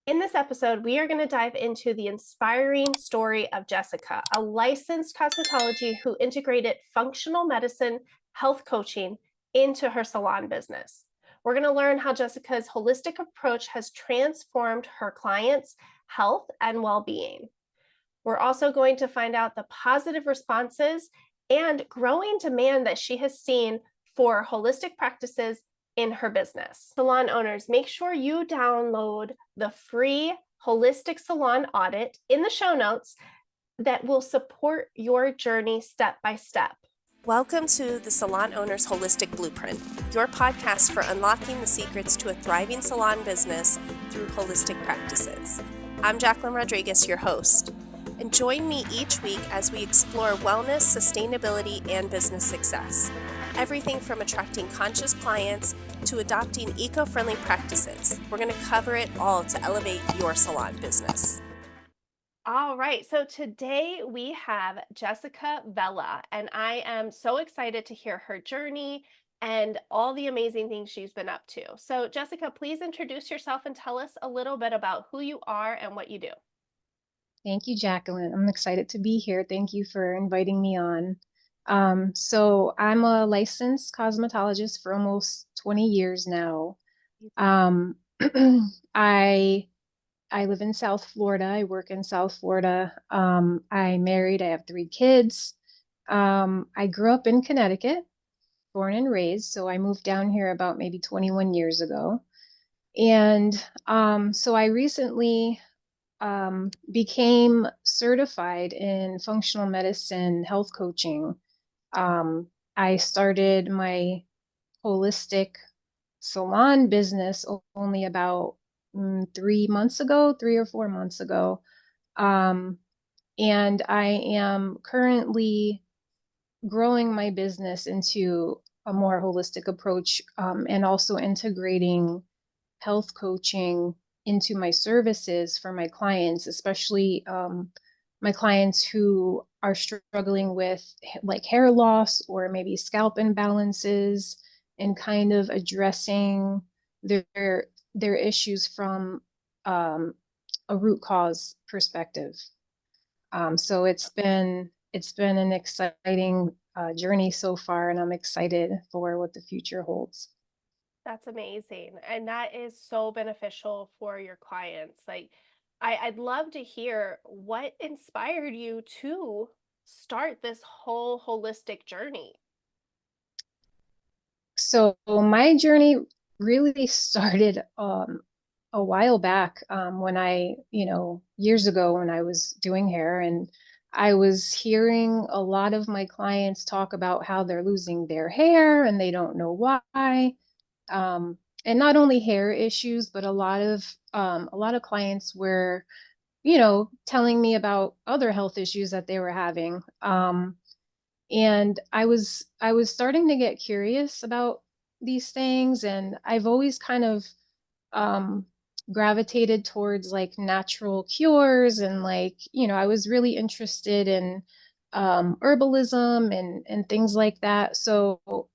In this episode, we are going to dive into the inspiring story of Jessica, a licensed cosmetology who integrated functional medicine health coaching into her salon business. We're going to learn how Jessica's holistic approach has transformed her clients' health and well-being. We're also going to find out the positive responses and growing demand that she has seen for holistic practices in her business. Salon owners, make sure you download the free Holistic Salon Audit in the show notes that will support your journey step by step. Welcome to the Salon Owners Holistic Blueprint, your podcast for unlocking the secrets to a thriving salon business through holistic practices. I'm Jacqueline Rodriguez, your host. And join me each week as we explore wellness, sustainability, and business success. Everything from attracting conscious clients to adopting eco-friendly practices. We're going to cover it all to elevate your salon business. All right, so today we have Jessica Vella, and I am so excited to hear her journey and all the amazing things she's been up to. So Jessica, please introduce yourself and tell us a little bit about who you are and what you do. Thank you, Jacqueline. I'm excited to be here. Thank you for inviting me on. So I'm a licensed cosmetologist for almost 20 years now. Um, I I live in South Florida. I work in South Florida. I'm married. I have 3 kids. I grew up in Connecticut, born and raised. So I moved down here about maybe 21 years ago. And so I recently became certified in functional medicine health coaching. I started my holistic salon business only about 3 months ago, 3 or 4 months ago. And I am currently growing my business into a more holistic approach, and also integrating health coaching into my services for my clients, especially my clients who are struggling with like hair loss or maybe scalp imbalances, and kind of addressing their issues from a root cause perspective. So it's been an exciting journey so far, and I'm excited for what the future holds. That's amazing. And that is so beneficial for your clients. I'd love to hear what inspired you to start this whole holistic journey. So my journey really started a while back, when years ago when I was doing hair, and I was hearing a lot of my clients talk about how they're losing their hair and they don't know why. And not only hair issues, but a lot of clients were, telling me about other health issues that they were having. And I was starting to get curious about these things, and I've always kind of um, gravitated towards like natural cures, and I was really interested in herbalism and things like that. So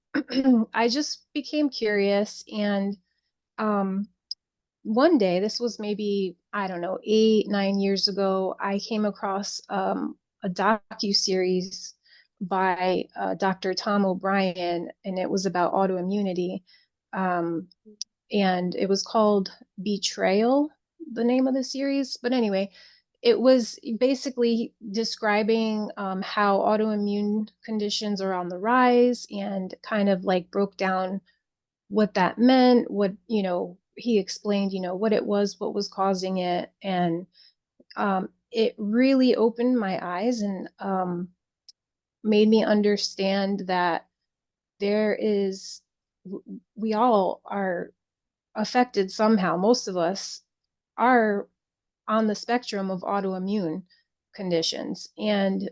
I just became curious, and um, one day, this was maybe, I don't know, 8, 9 years ago, I came across a docu-series by Dr. Tom O'Brien, and it was about autoimmunity. Um, and it was called Betrayal, the name of the series. But anyway, it was basically describing how autoimmune conditions are on the rise, and kind of like broke down what that meant, he explained, what it was, what was causing it. And it really opened my eyes, and made me understand that there is, we all are affected somehow. Most of us are on the spectrum of autoimmune conditions. And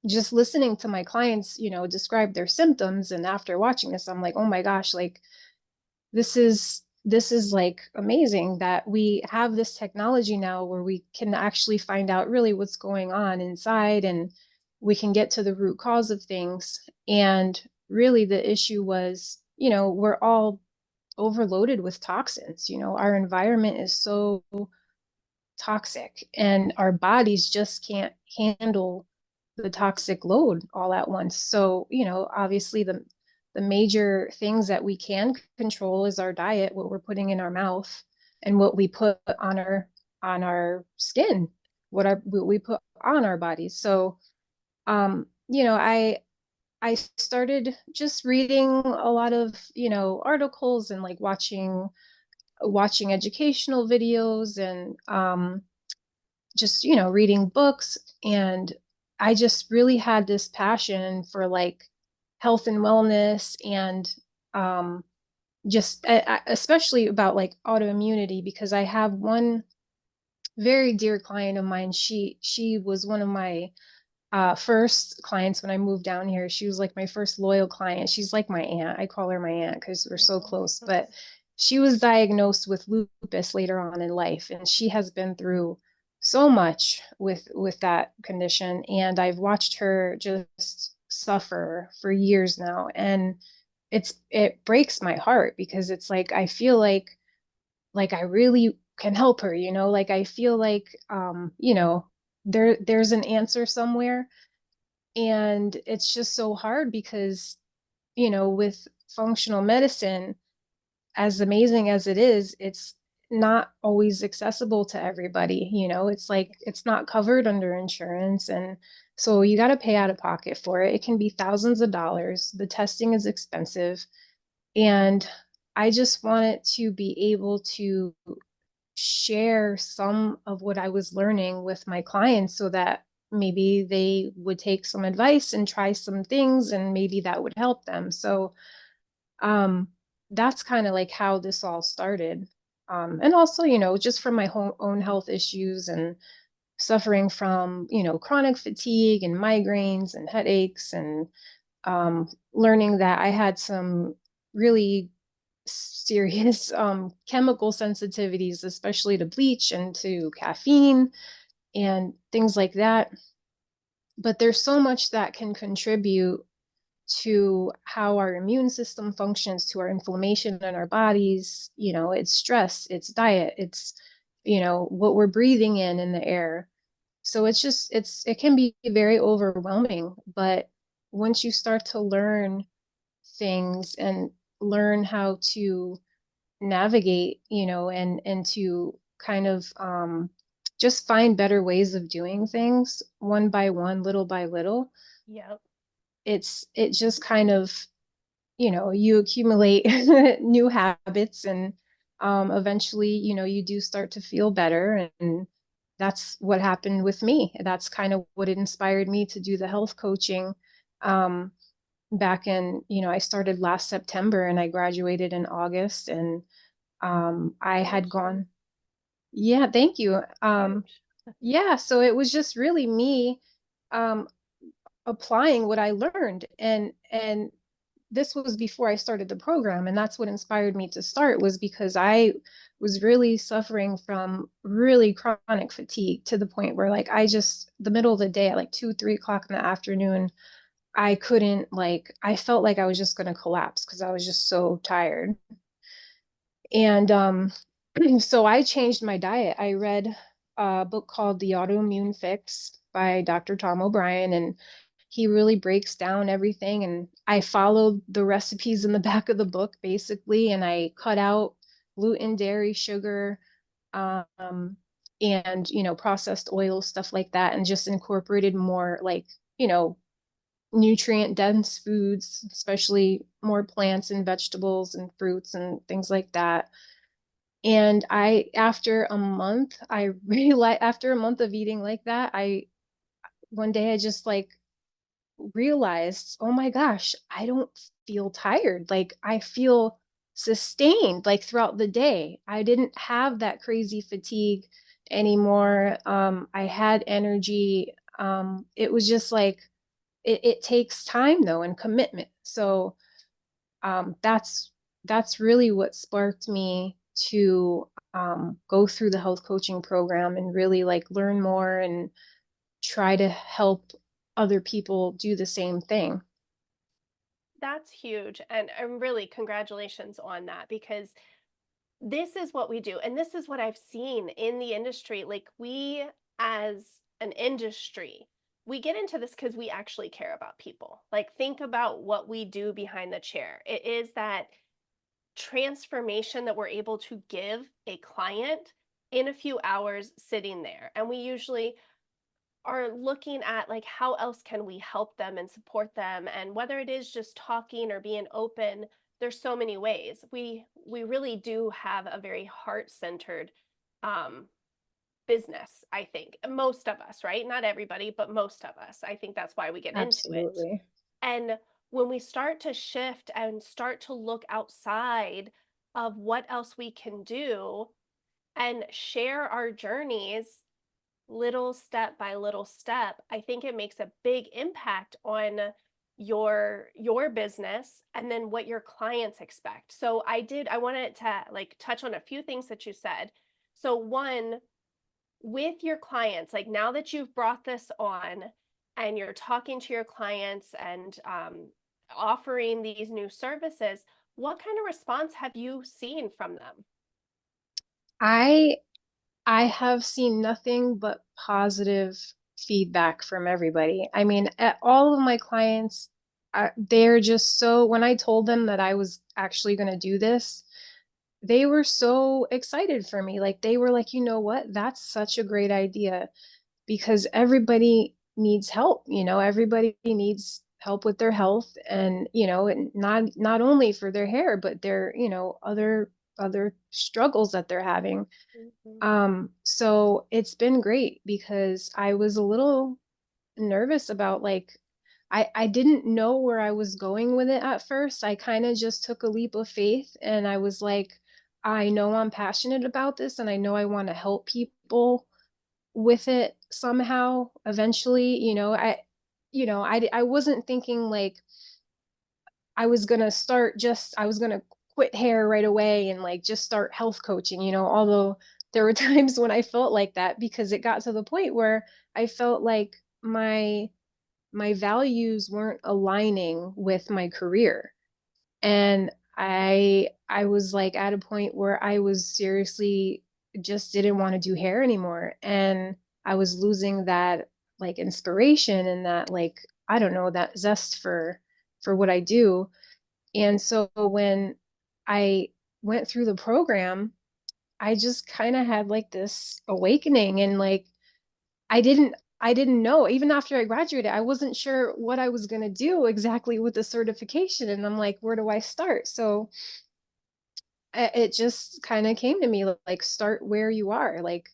just listening to my clients, describe their symptoms, and after watching this, I'm like, oh my gosh, like this is like amazing that we have this technology now where we can actually find out really what's going on inside, and we can get to the root cause of things. And really the issue was, we're all overloaded with toxins. You know, our environment is so toxic and our bodies just can't handle the toxic load all at once. So, you know, obviously the major things that we can control is our diet, what we're putting in our mouth and what we put on our skin, what we put on our bodies. So, you know, I started just reading a lot of, you know, articles and like watching educational videos and just, you know, reading books. And I just really had this passion for like health and wellness and um, just especially about like autoimmunity because I have one very dear client of mine. She was one of my first clients when I moved down here. She was like my first loyal client. She's like my aunt. I call her my aunt because we're so close. But she was diagnosed with lupus later on in life, and she has been through so much with that condition. And I've watched her just suffer for years now, and it breaks my heart because it's like I feel like I really can help her, you know, like I feel like you know, there's an answer somewhere. And it's just so hard because, you know, with functional medicine, as amazing as it is, it's not always accessible to everybody. You know, it's like it's not covered under insurance. And so you got to pay out of pocket for it. It can be thousands of dollars. The testing is expensive. And I just wanted to be able to share some of what I was learning with my clients so that maybe they would take some advice and try some things and maybe that would help them. So um, that's kind of like how this all started. And also, you know, just from my own health issues and suffering from, you know, chronic fatigue and migraines and headaches and learning that I had some really serious chemical sensitivities, especially to bleach and to caffeine and things like that. But there's so much that can contribute to how our immune system functions, to our inflammation in our bodies. You know, it's stress, it's diet, it's, you know, what we're breathing in the air. So it's just, it can be very overwhelming. But once you start to learn things and learn how to navigate, you know, and to kind of just find better ways of doing things one by one, little by little. Yep. It just kind of, you know, you accumulate new habits and eventually, you know, you do start to feel better. And that's what happened with me. That's kind of what inspired me to do the health coaching. Um, Back in, you know, I started last September and I graduated in August and I had Congratulations. gone, yeah, thank you. Huge. Yeah, so it was just really me um, applying what I learned, and this was before I started the program, and that's what inspired me to start was because I was really suffering from really chronic fatigue to the point where like I just the middle of the day at like 2, 3 o'clock in the afternoon, I couldn't like I felt like I was just gonna collapse because I was just so tired. And so I changed my diet. I read a book called The Autoimmune Fix by Dr. Tom O'Brien, and he really breaks down everything. And I followed the recipes in the back of the book basically, and I cut out gluten, dairy, sugar, um, and you know, processed oils, stuff like that, and just incorporated more like, you know, nutrient dense foods, especially more plants and vegetables and fruits and things like that. And after a month, I realized, after a month of eating like that, one day I just like realized, oh my gosh, I don't feel tired. Like I feel sustained like throughout the day. I didn't have that crazy fatigue anymore. I had energy. It was just like, it takes time though and commitment. So that's really what sparked me to go through the health coaching program and really like learn more and try to help other people do the same thing. That's huge. And really, congratulations on that because this is what we do. And this is what I've seen in the industry. Like, we as an industry, we get into this because we actually care about people. Like, think about what we do behind the chair. It is that transformation that we're able to give a client in a few hours sitting there. And we usually are looking at like how else can we help them and support them, and whether it is just talking or being open, there's so many ways. We really do have a very heart-centered um business, I think. Most of us, right? Not everybody, but most of us. I think that's why we get into it. Absolutely. And when we start to shift and start to look outside of what else we can do and share our journeys little step by little step, I think it makes a big impact on your business and then what your clients expect. So I wanted to like touch on a few things that you said. So one, with your clients, like now that you've brought this on and you're talking to your clients and offering these new services, what kind of response have you seen from them? I I have seen nothing but positive feedback from everybody. I mean, all of my clients, they're just so, when I told them that I was actually going to do this, they were so excited for me. Like, they were like, you know what? That's such a great idea because everybody needs help, everybody needs help with their health and, and not only for their hair, but their, other struggles that they're having. Mhm. So it's been great because I was a little nervous about like I didn't know where I was going with it at first. I kind of just took a leap of faith and I was like, I know I'm passionate about this and I know I want to help people with it somehow eventually, I wasn't thinking like I was gonna quit hair right away and like just start health coaching, although there were times when I felt like that because it got to the point where I felt like my values weren't aligning with my career. And I was like at a point where I was seriously just didn't want to do hair anymore. And I was losing that like inspiration and that like, I don't know, that zest for what I do. And so when I went through the program, I just kind of had like this awakening and like I didn't know even after I graduated, I wasn't sure what I was going to do exactly with the certification and I'm like, where do I start? So it just kind of came to me like start where you are. Like,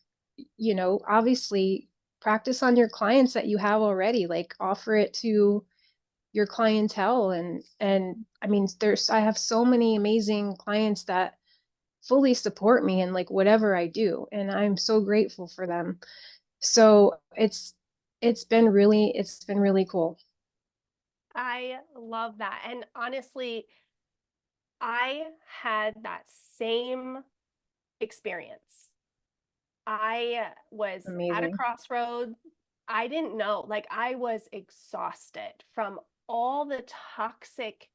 obviously practice on your clients that you have already, like offer it to your clientele and I mean I have so many amazing clients that fully support me in like whatever I do and I'm so grateful for them. So it's been really cool. I love that. And honestly, I had that same experience. I was at a Amazing. crossroad. I didn't know, like, I was exhausted from all the toxic,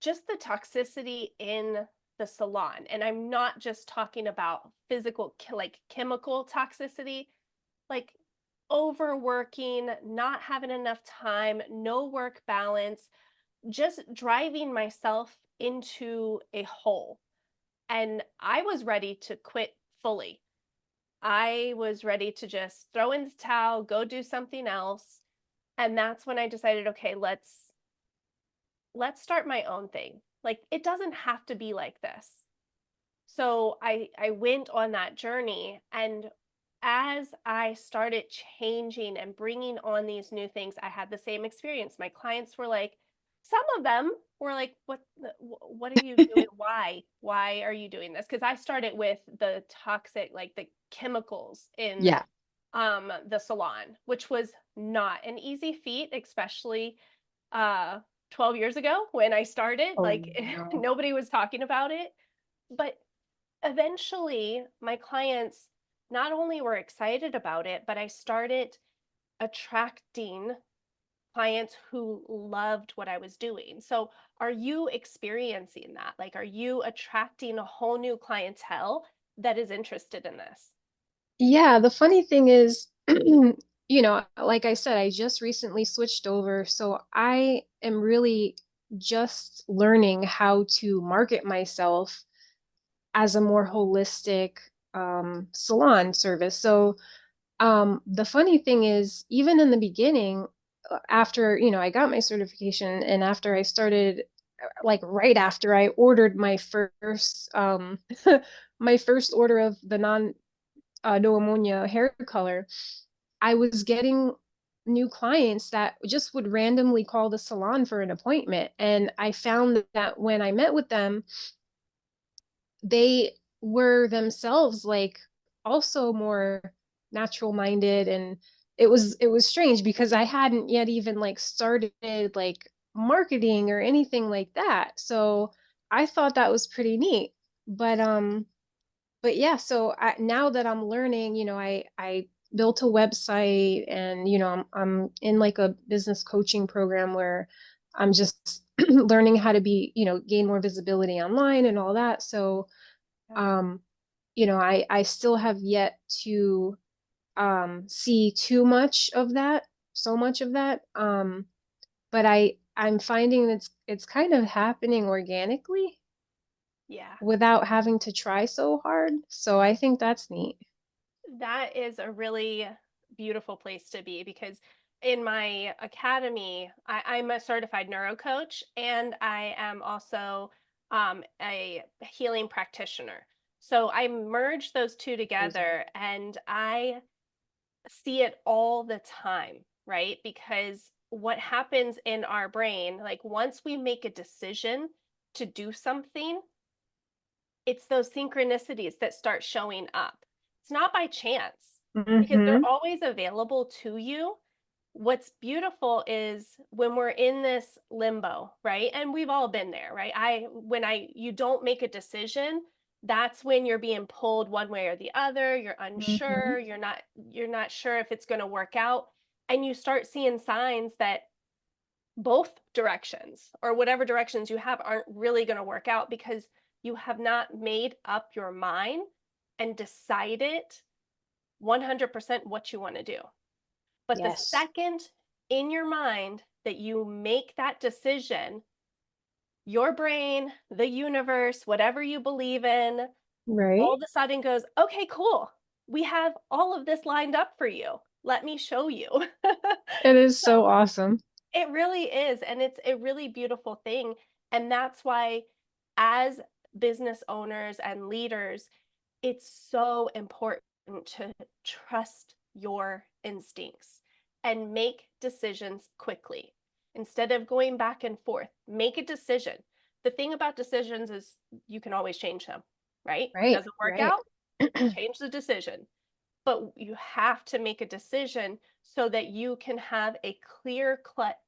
just the toxicity in the salon. And I'm not just talking about physical, like chemical toxicity, like overworking, not having enough time, no work balance, just driving myself into a hole. And I was ready to quit fully. I was ready to just throw in the towel, go do something else. And that's when I decided, okay, let's start my own thing. Like, it doesn't have to be like this. So I went on that journey, and as I started changing and bringing on these new things, I had the same experience. My clients were like, some of them were like, what are you doing? Why are you doing this? Because I started with the toxic, like the chemicals in Yeah. the salon, which was not an easy feat, especially uh 12 years ago when I started. Oh Like, no. nobody was talking about it. But eventually, my clients not only were excited about it, but I started attracting clients who loved what I was doing. So, are you experiencing that? Like, are you attracting a whole new clientele that is interested in this? Yeah, the funny thing is, like I said, I just recently switched over, so I am really just learning how to market myself as a more holistic salon service. So the funny thing is, even in the beginning, after, I got my certification and after I started, like right after I ordered my first my first order of the non no ammonia hair color, I was getting new clients that just would randomly call the salon for an appointment. And I found that when I met with them, they were themselves like also more natural minded, and it was strange because I hadn't yet even like started like marketing or anything like that. So I thought that was pretty neat. But yeah, so now that I'm learning, I built a website, and I'm in like a business coaching program where I'm just learning how to be, gain more visibility online and all that. So Yeah. um, I still have yet to see too much of that, so much of that. But I'm finding that it's kind of happening organically Yeah. without having to try so hard. So I think that's neat. That is a really beautiful place to be because in my academy, I'm a certified neuro coach and I am also a healing practitioner. So I merge those two Amazing. together and I see it all the time, right? Because what happens in our brain, like once we make a decision to do something, it's those synchronicities that start showing up. It's not by chance because they're Mm-hmm. always available to you. What's beautiful is when we're in this limbo, right? And we've all been there, right? When you don't make a decision, that's when you're being pulled one way or the other, you're Mm-hmm. unsure, you're not sure if it's going to work out, and you start seeing signs that both directions or whatever directions you have aren't really going to work out because you have not made up your mind and decided 100% what you want to do. But the Yes. second in your mind that you make that decision, your brain, the universe, whatever you believe in, Right. all of a sudden goes, okay, cool. We have all of this lined up for you. Let me show you. It is so awesome. It really is, and it's a really beautiful thing, and that's why as business owners and leaders, it's so important to trust your instincts and make decisions quickly. Instead of going back and forth, make a decision. The thing about decisions is you can always change them, right? Right. Doesn't work Right. out, change the decision. But you have to make a decision so that you can have a cut,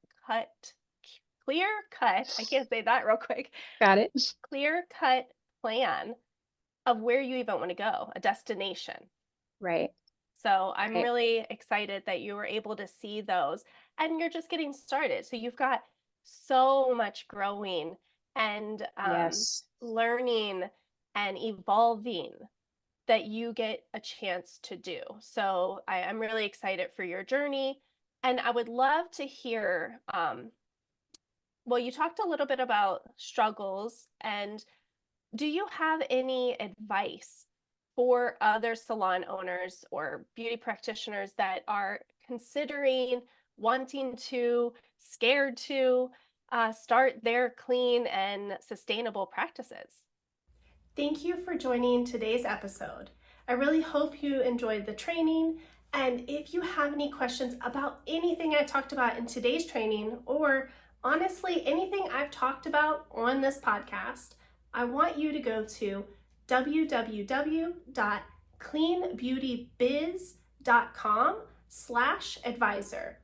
clear cut, I can't say that real quick, Got it. clear cut plan of where you even want to go, a destination. Right. So I'm Right. really excited that you were able to see those and you're just getting started. So you've got so much growing and Yes. learning and evolving that you get a chance to do. So I'm really excited for your journey. And I would love to hear, well, you talked a little bit about struggles, and do you have any advice for other salon owners or beauty practitioners that are considering wanting to, scared to start their clean and sustainable practices? Thank you for joining today's episode. I really hope you enjoyed the training. And if you have any questions about anything I talked about in today's training, or honestly, anything I've talked about on this podcast, I want you to go to www.cleanbeautybiz.com/advisor.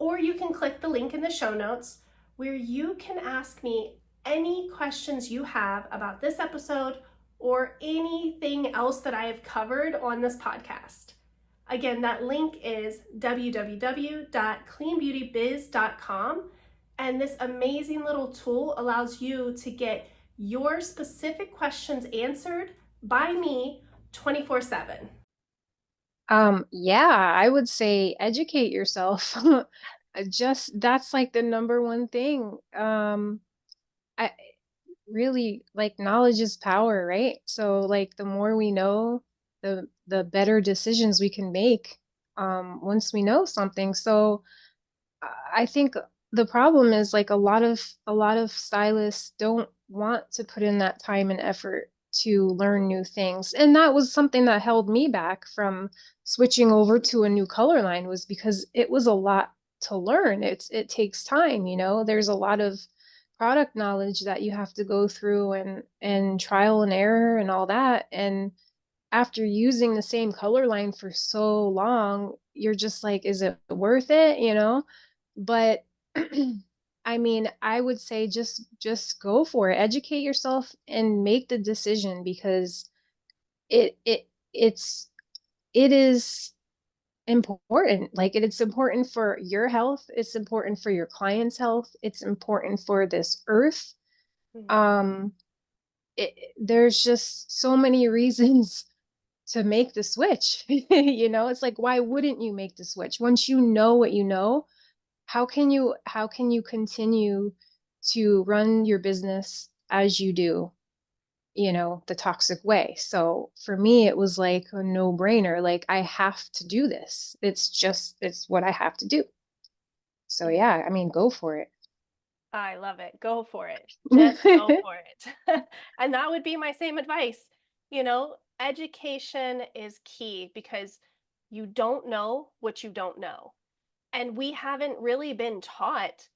Or you can click the link in the show notes where you can ask me any questions you have about this episode or anything else that I have covered on this podcast. Again, that link is www.cleanbeautybiz.com. And this amazing little tool allows you to get your specific questions answered by me 24/7. Yeah, I would say educate yourself. Just that's like the number one thing. I really like knowledge is power, right? So like the more we know, the better decisions we can make once we know something. So I think the problem is like a lot of stylists don't want to put in that time and effort to learn new things. And that was something that held me back from switching over to a new color line was because it was a lot to learn. It takes time, you know. There's a lot of product knowledge that you have to go through and trial and error and all that. And after using the same color line for so long, you're just like, is it worth it, you know? But I mean, I would say just go for it. Educate yourself and make the decision because it it it's it is important. Like it's important for your health, it's important for your client's health, it's important for this earth. Um there's just so many reasons to make the switch. You know, it's like why wouldn't you make the switch? Once you know what you know, how can you continue to run your business as you do, you know, the toxic way? So for me, it was like a no-brainer. Like I have to do this. It's what I have to do. So yeah, I mean, go for it. I love it. Go for it. Just go for it. And that would be my same advice. Education is key because you don't know what you don't know. And we haven't really been taught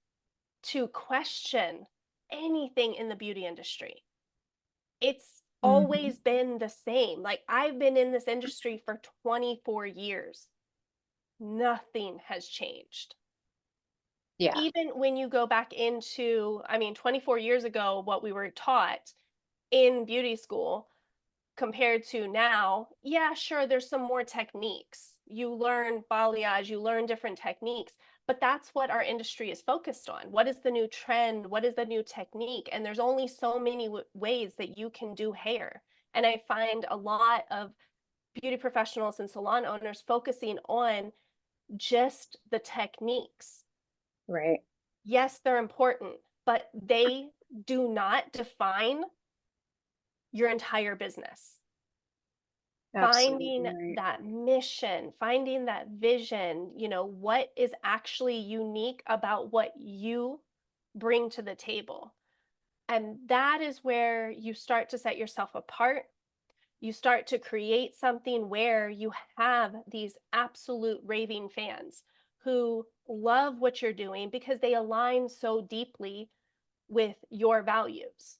to question anything in the beauty industry. It's Mhm. always been the same. Like I've been in this industry for 24 years. Nothing has changed. Yeah, Even when you go back into, I mean, 24 years ago, what we were taught in beauty school compared to now, yeah, sure, there's some more techniques. You learn balayage, you learn different techniques, but that's what our industry is focused on. What is the new trend? What is the new technique? And there's only so many ways that you can do hair. And I find a lot of beauty professionals and salon owners focusing on just the techniques. right. Yes, they're important, but they do not define your entire business. Absolutely Finding right. that mission, finding that vision, what is actually unique about what you bring to the table. And that is where you start to set yourself apart. You start to create something where you have these absolute raving fans who love what you're doing because they align so deeply with your values.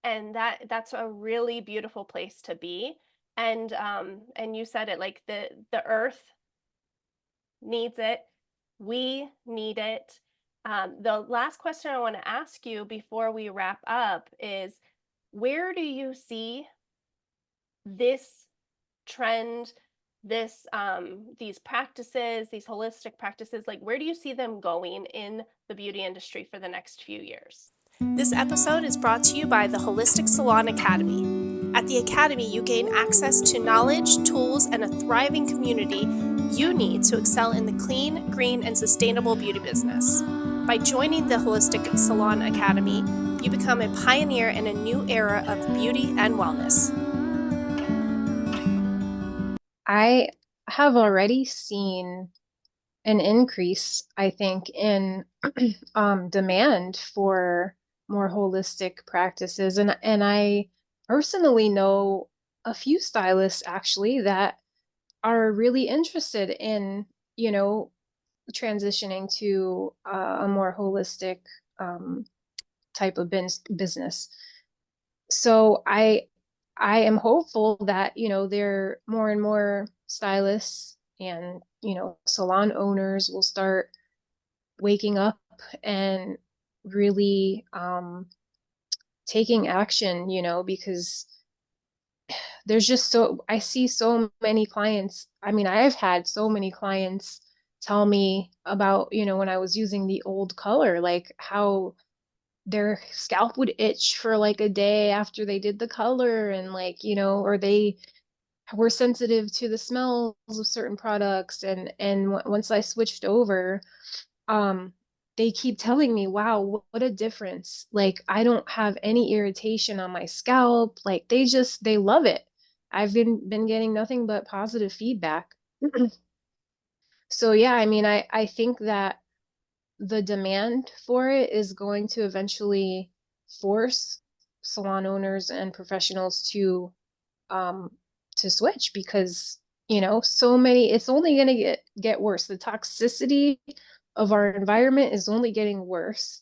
And that's a really beautiful place to be. And you said it, like the earth needs it, we need it. The last question I want to ask you before we wrap up is, where do you see this trend, these practices, these holistic practices, like where do you see them going in the beauty industry for the next few years? This episode is brought to you by the Holistic Salon Academy. At the Academy, you gain access to knowledge, tools, and a thriving community you need to excel in the clean, green, and sustainable beauty business. By joining the Holistic Salon Academy, you become a pioneer in a new era of beauty and wellness. I have already seen an increase, I think, in demand for more holistic practices. And I personally know a few stylists actually that are really interested in, you know, transitioning to a more holistic um, type of business. So I am hopeful that, you know, there more and more stylists and, you know, salon owners will start waking up and really taking action, you know, because there's just I see so many clients. I mean, I've had so many clients tell me about, when I was using the old color, like how their scalp would itch for like a day after they did the color, and like, or they were sensitive to the smells of certain products. And once I switched over, um, they keep telling me, wow, what a difference. Like, I don't have any irritation on my scalp. Like, they love it. I've been getting nothing but positive feedback. So yeah, I mean, I think that the demand for it is going to eventually force salon owners and professionals um to switch, because so many, it's only going to get worse. The toxicity of our environment is only getting worse,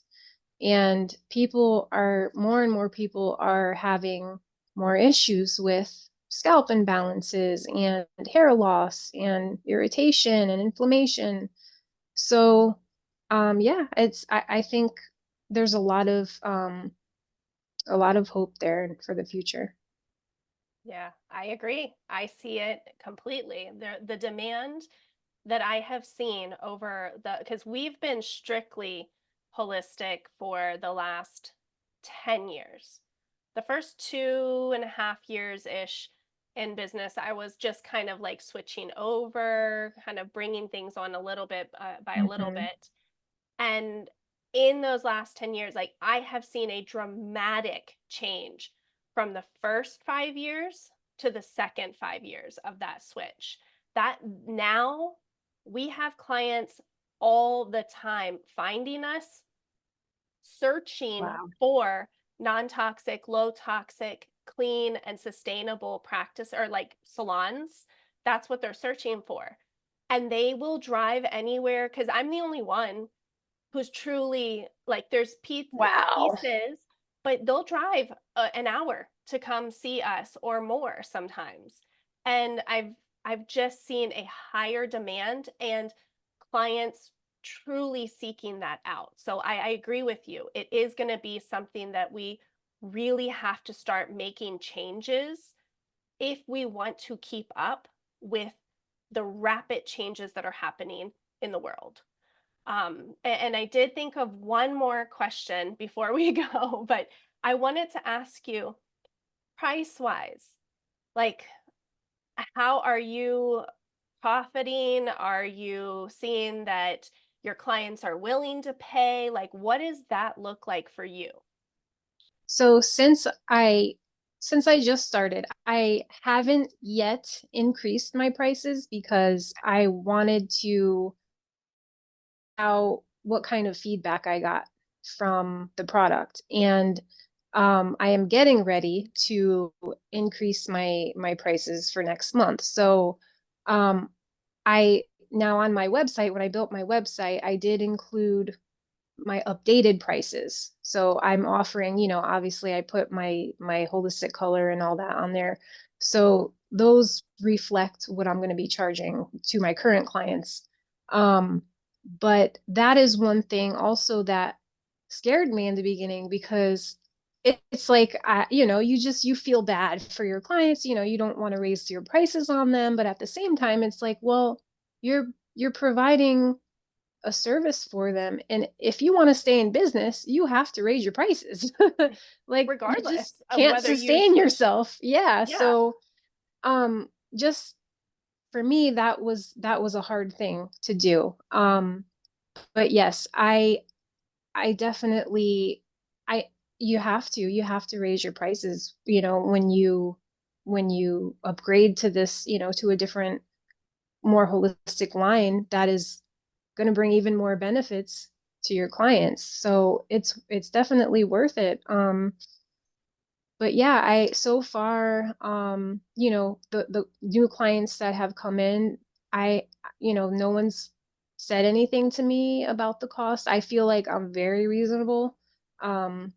and more and more people are having more issues with scalp imbalances and hair loss and irritation and inflammation. So yeah, I think there's a lot of hope there for the future. Yeah, I agree. I see it completely. The demand that I have seen over because we've been strictly holistic for the last 10 years. The first 2.5 years ish in business, I was just kind of like switching over, kind of bringing things on a little bit by a little Hmm. bit. And in those last 10 years, like I have seen a dramatic change from the first 5 years to the second 5 years of that switch. That now we have clients all the time finding us, searching Wow. for non toxic, low toxic, clean, and sustainable practice or like salons. That's what they're searching for. And they will drive anywhere because I'm the only one who's truly like there's Wow. pieces, but they'll drive an hour to come see us or more sometimes. And I've just seen a higher demand and clients truly seeking that out. So I agree with you. It is going to be something that we really have to start making changes if we want to keep up with the rapid changes that are happening in the world. And I did think of one more question before we go, but I wanted to ask you price wise, like, how are you profiting? Are you seeing that your clients are willing to pay? Like, what does that look like for you? So since I just started, I haven't yet increased my prices because I wanted to out what kind of feedback I got from the product. And I am getting ready to increase my prices for next month. So um, I now on my website, when I built my website, I did include my updated prices. So I'm offering, obviously I put my holistic color and all that on there. So those reflect what I'm going to be charging to my current clients. Um, but that is one thing also that scared me in the beginning, because it's like you feel bad for your clients, you don't want to raise your prices on them, but at the same time it's like, well, you're providing a service for them. And if you want to stay in business, you have to raise your prices. Like, you just Regardless of can't whether you sustain switch. yourself. Yeah. Yeah. So, just for me, that was a hard thing to do. But yes, I definitely I you have to raise your prices, when you upgrade to this, to a different, more holistic line that is going to bring even more benefits to your clients. So it's definitely worth it. But yeah, I so far, the new clients that have come in, I, no one's said anything to me about the cost. I feel like I'm very reasonable, um,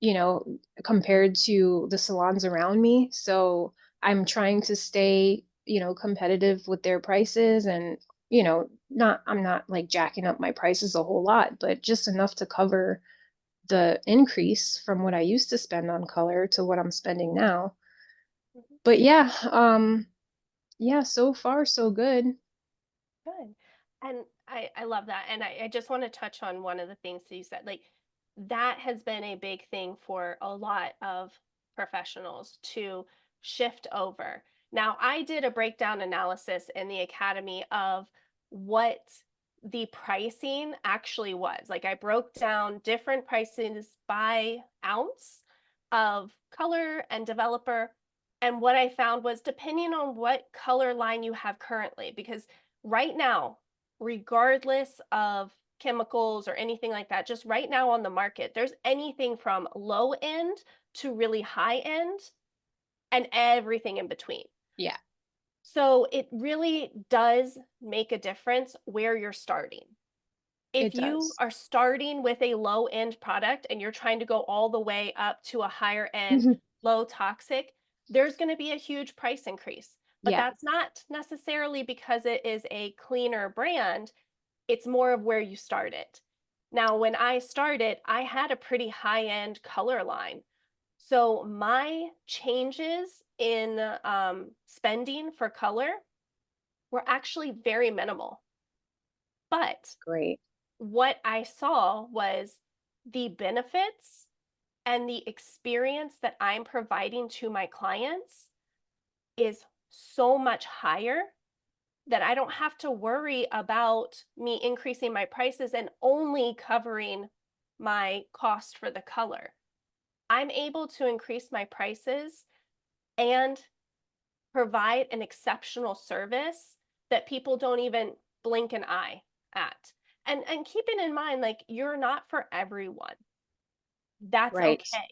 you know, compared to the salons around me. So I'm trying to stay, competitive with their prices, and, I'm not like jacking up my prices a whole lot, but just enough to cover the increase from what I used to spend on color to what I'm spending now. But yeah, so far so good. Good. And I love that. And I just want to touch on one of the things that you said. Like, that has been a big thing for a lot of professionals to shift over. Now, I did a breakdown analysis in the academy of what the pricing actually was. Like, I broke down different prices by ounce of color and developer. And what I found was, depending on what color line you have currently, because right now, regardless of chemicals or anything like that, just right now on the market, there's anything from low end to really high end and everything in between. Yeah, So it really does make a difference where you're starting. If it you does. are starting with a low end product and you're trying to go all the way up to a higher end, low toxic, there's going to be a huge price increase. But Yeah, that's not necessarily because it is a cleaner brand. It's more of where you started. Now, when I started, I had a pretty high end color line. So my changes in spending for color were actually very minimal. But great. what I saw was the benefits and the experience that I'm providing to my clients is so much higher that I don't have to worry about me increasing my prices and only covering my cost for the color. I'm able to increase my prices and provide an exceptional service that people don't even blink an eye at. And keeping in mind, like, you're not for everyone. That's Right, okay.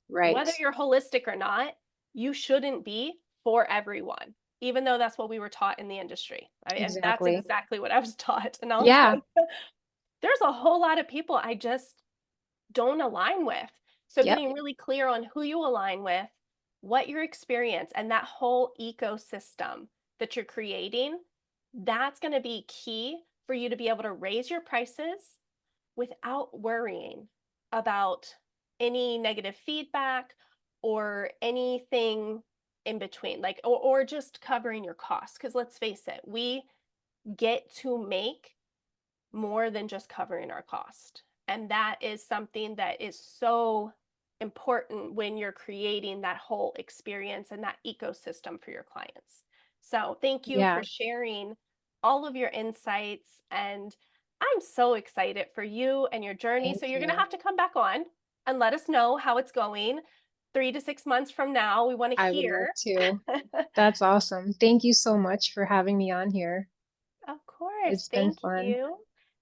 right. Whether you're holistic or not, you shouldn't be for everyone, even though that's what we were taught in the industry. And that's Exactly. exactly what I was taught. And I'll tell Yeah, you, there's a whole lot of people I just don't align with. So yep, getting really clear on who you align with, what your experience, and that whole ecosystem that you're creating, that's going to be key for you to be able to raise your prices without worrying about any negative feedback or anything in between, like, or just covering your costs. Because let's face it, we get to make more than just covering our cost. And that is something that is so important when you're creating that whole experience and that ecosystem for your clients. So, thank you for yeah. sharing all of your insights. And I'm so excited for you and your journey. Thank So, you're going to you. have to come back on and let us know how it's going 3 to 6 months from now. We want to I would love hear. to. That's awesome. Thank you so much for having me on here. Of course. It's been Thank fun. you.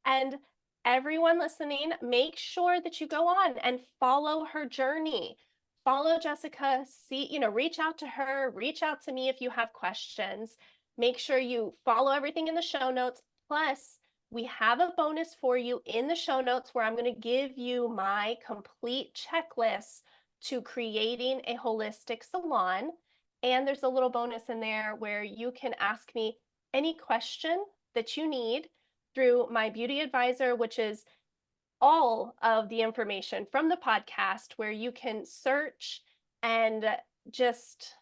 And everyone listening, make sure that you go on and follow her journey. Follow Jessica, see, reach out to her, reach out to me if you have questions. Make sure you follow everything in the show notes. Plus, we have a bonus for you in the show notes where I'm going to give you my complete checklist to creating a holistic salon. And there's a little bonus in there where you can ask me any question that you need through my beauty advisor, which is all of the information from the podcast where you can search and just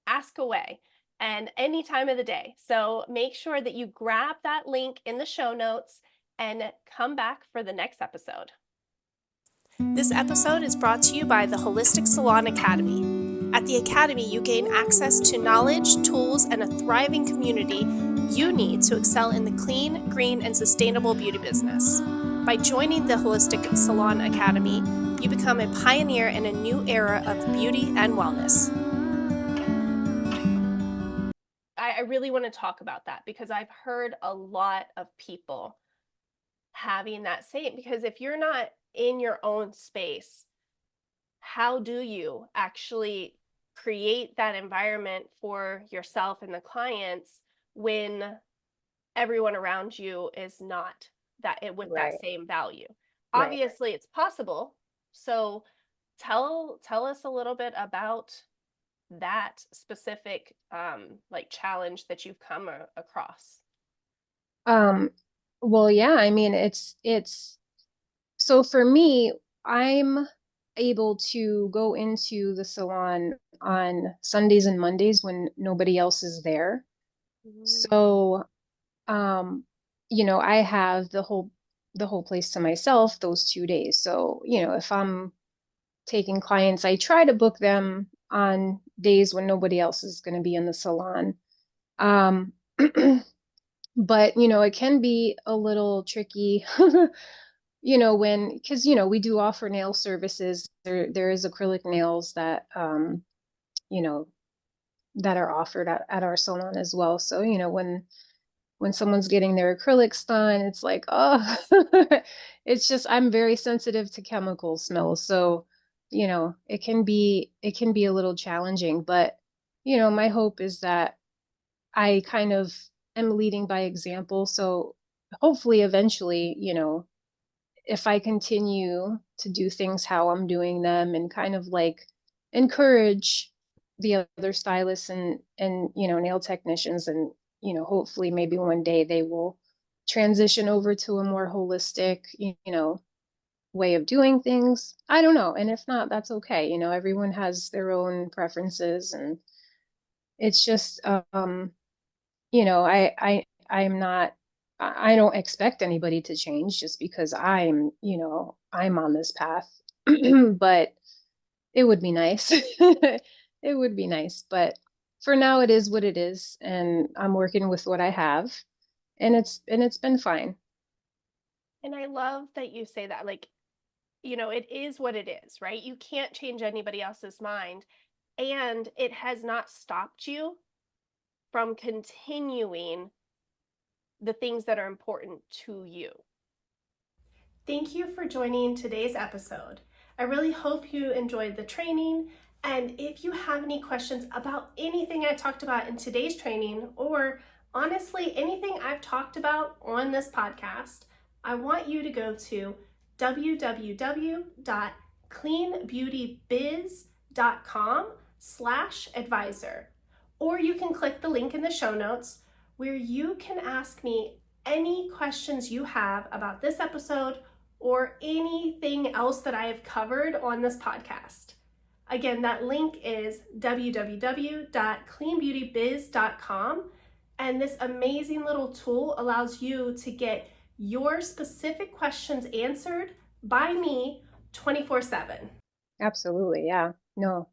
ask away and any time of the day. So make sure that you grab that link in the show notes and come back for the next episode. This episode is brought to you by the Holistic Salon Academy. At the Academy, you gain access to knowledge, tools, and a thriving community you need to excel in the clean, green, and sustainable beauty business. By joining the Holistic Salon Academy, you become a pioneer in a new era of beauty and wellness. I really want to talk about that because I've heard a lot of people having that same, because if you're not in your own space, how do you actually create that environment for yourself and the clients when everyone around you is not with that Right, same value? right. Obviously, it's possible. So tell us a little bit about that specific like challenge that you've come across. Um, well, yeah, I mean, it's so for me, I'm able to go into the salon on Sundays and Mondays when nobody else is there. Mm. So, I have the whole place to myself those 2 days. So, if I'm taking clients, I try to book them on days when nobody else is going to be in the salon. Um, but, it can be a little tricky, because, we do offer nail services. There is acrylic nails that, you know, that are offered at our salon as well. So, when someone's getting their acrylics done, it's like, oh, it's just, I'm very sensitive to chemical smells. So, it can be a little challenging, but, my hope is that I kind of am leading by example. So hopefully eventually, if I continue to do things how I'm doing them and kind of like encourage the other stylists and nail technicians, and hopefully maybe one day they will transition over to a more holistic way of doing things. I don't know. And if not, that's okay. Everyone has their own preferences, and it's just I'm not, I don't expect anybody to change just because I'm on this path. But it would be nice. It would be nice, but for now it is what it is, and I'm working with what I have, and it's been fine. And I love that you say that. Like, it is what it is, right? You can't change anybody else's mind. And it has not stopped you from continuing the things that are important to you. Thank you for joining today's episode. I really hope you enjoyed the training. And if you have any questions about anything I talked about in today's training, or honestly, anything I've talked about on this podcast, I want you to go to www.cleanbeautybiz.com/advisor, or you can click the link in the show notes where you can ask me any questions you have about this episode or anything else that I have covered on this podcast. Again, that link is www.cleanbeautybiz.com, and this amazing little tool allows you to get your specific questions answered by me 24/7. Absolutely. Yeah. No.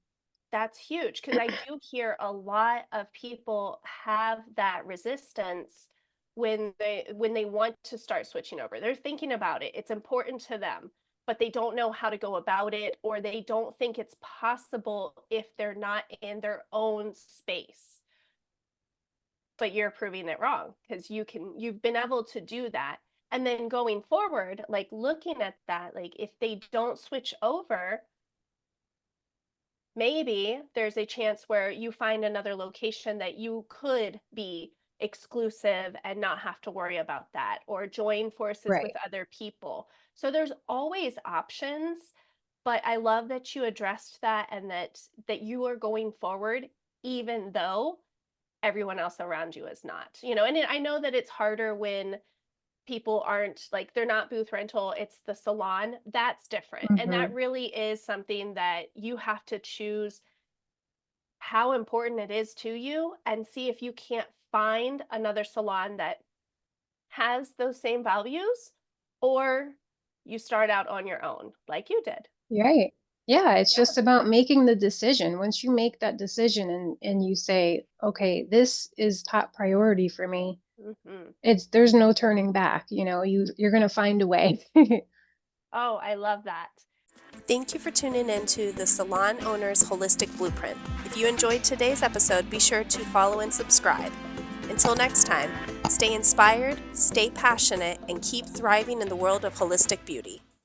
That's huge, because I do hear a lot of people have that resistance when they want to start switching over. They're thinking about it. It's important to them, but they don't know how to go about it, or they don't think it's possible if they're not in their own space. But you're proving it wrong, because you've been able to do that. And then going forward, like looking at that, like if they don't switch over, maybe there's a chance where you find another location that you could be exclusive and not have to worry about that, or join forces with Right. other people. So there's always options, but I love that you addressed that, and that you are going forward even though everyone else around you is not. And I know that it's harder when people aren't, like, they're not booth rental, it's the salon. That's different, and that Hmm. really is something that you have to choose how important it is to you, and see if you can't find another salon that has those same values, or you start out on your own like you did. Right. Yeah, it's Yeah. just about making the decision. Once you make that decision and you say, okay, this is top priority for me, Hmm. there's no turning back. You're gonna find a way. Oh, I love that. Thank you for tuning in to the Salon Owners Holistic Blueprint. If you enjoyed today's episode, be sure to follow and subscribe. Until next time, stay inspired, stay passionate, and keep thriving in the world of holistic beauty.